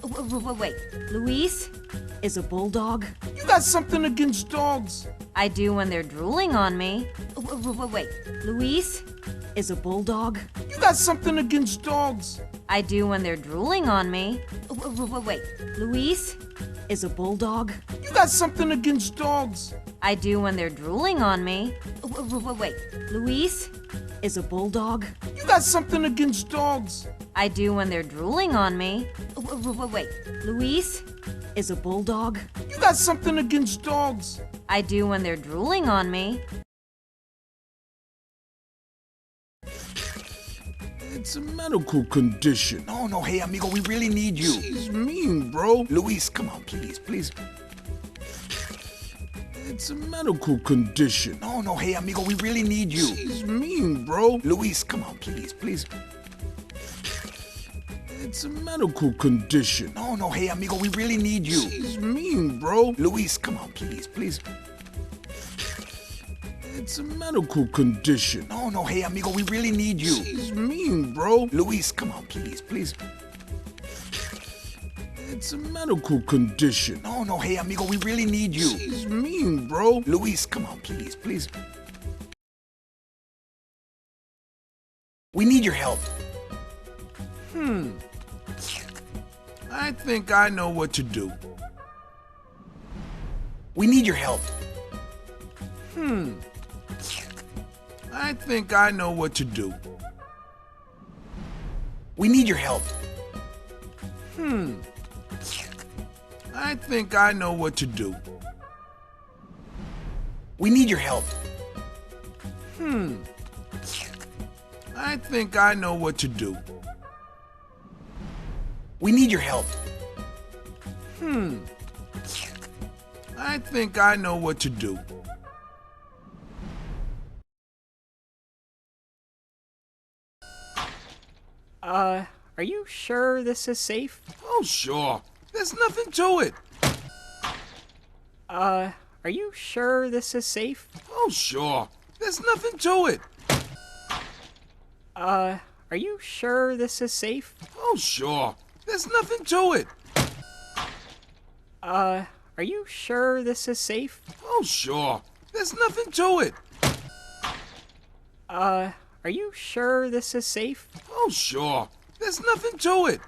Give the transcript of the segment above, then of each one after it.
Wait, Luis is a bulldog? You got something against dogs? I do when they're drooling on me. Wait, Luis is a bulldog? You got something against dogs? I do when they're drooling on me. Wait, Luis is a bulldog? You got something against dogs? I do when they're drooling on me. Wait, Luis is a bulldog? You got something against dogs? I do when they're drooling on me. Wait, Luis is a bulldog? You got something against dogs? I do when they're drooling on me. It's a medical condition. No, hey, amigo, we really need you. She's mean, bro. Luis, come on, please. It's a medical condition. No, hey, amigo, we really need you. She's mean, bro. Luis, come on, please. It's a medical condition. No, hey, amigo, we really need you. She's mean, bro. Luis, come on, please. It's a medical condition. No, hey, amigo, we really need you. She's mean, bro. Luis, come on, please. It's a medical condition. No, hey, amigo, we really need you. She's mean, bro. Luis, come on, please. We need your help. I think I know what to do. We need your help. I think I know what to do. We need your help. I think I know what to do. We need your help. I think I know what to do. We need your help. I think I know what to do. Are you sure this is safe? Oh, sure. There's nothing to it. Are you sure this is safe? Oh, sure. There's nothing to it. Are you sure this is safe? Oh, sure. There's nothing to it. Are you sure this is safe? Oh, sure. There's nothing to it. Are you sure this is safe? Oh, sure. There's nothing to it.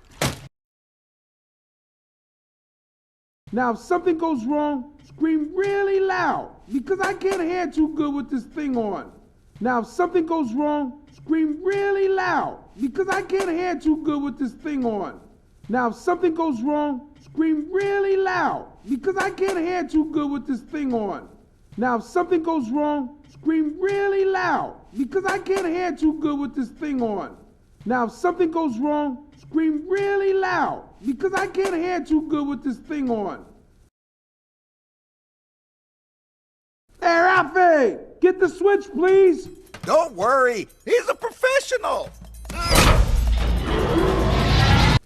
Now, if something goes wrong, scream really loud, because I can't hear too good with this thing on. Now, if something goes wrong, scream really loud, because I can't hear too good with this thing on. Now, if something goes wrong, scream really loud, because I can't hear too good with this thing on. Now, if something goes wrong, scream really loud, because I can't hear too good with this thing on. Now, if something goes wrong, scream really loud, because I can't hear too good with this thing on. Hey, Rafi, get the switch, please. Don't worry, he's a professional.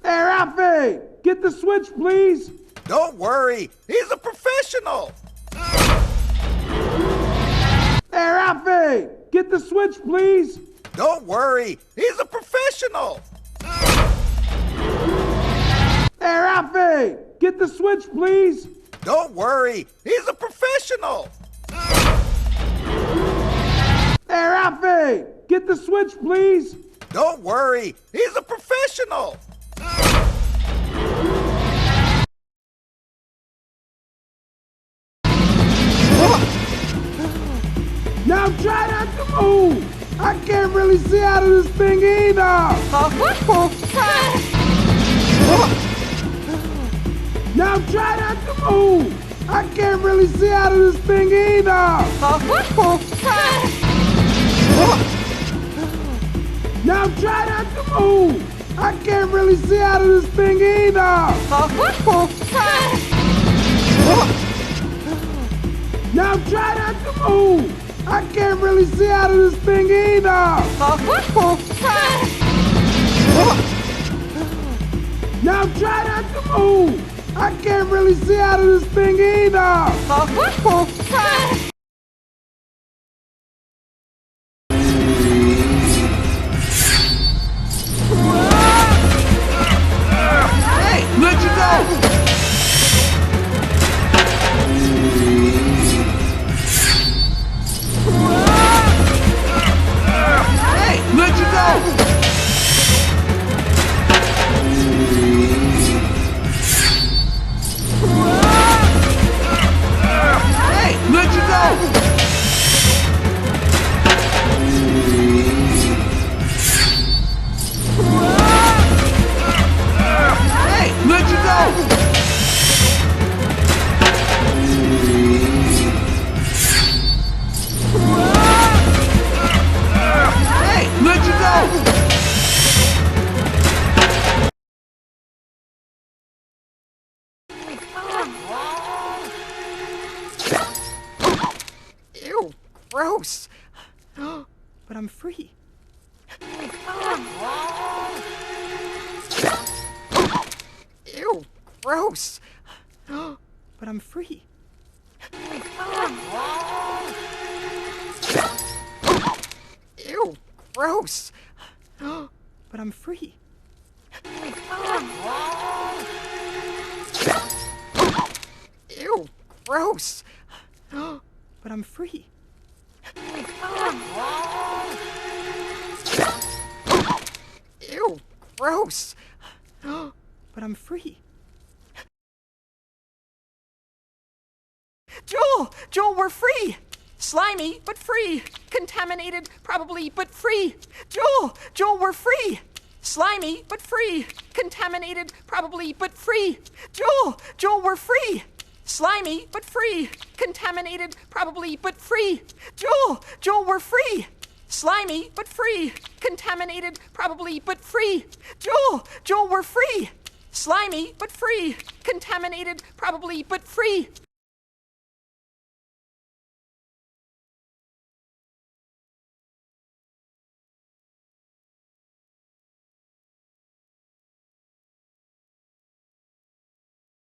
Hey, Rafi, get the switch, please. Don't worry, he's a professional. Hey, Rafi, get the switch, please. Don't worry, he's a professional. Hey, Rafi, get the switch, please. Don't worry, he's a professional. Hey, Rafi, get the switch, please. Don't worry, he's a professional. Now try not to move. I can't really see out of this thing either. Now try not to move. I can't really see out of this thing either. Now try not to move. I can't really see out of this thing either. Now try not to move. I can't really see out of this thing either. Now try not to move. I can't really see out of this thing either. Hey, let you go. But I'm free. Ew, gross. But I'm free. Ew, gross. But I'm free. Ew, gross. But I'm free. Ew, gross. But I'm free. Joel, we're free. Slimy, but free. Contaminated, probably, but free. Joel, we're free. Slimy, but free. Contaminated, probably, but free. Joel, we're free. Slimy, but free. Contaminated, probably, but free. Joel, we're free. Slimy, but free. Contaminated, probably, but free. Joel, we're free. Slimy, but free. Contaminated, probably, but free.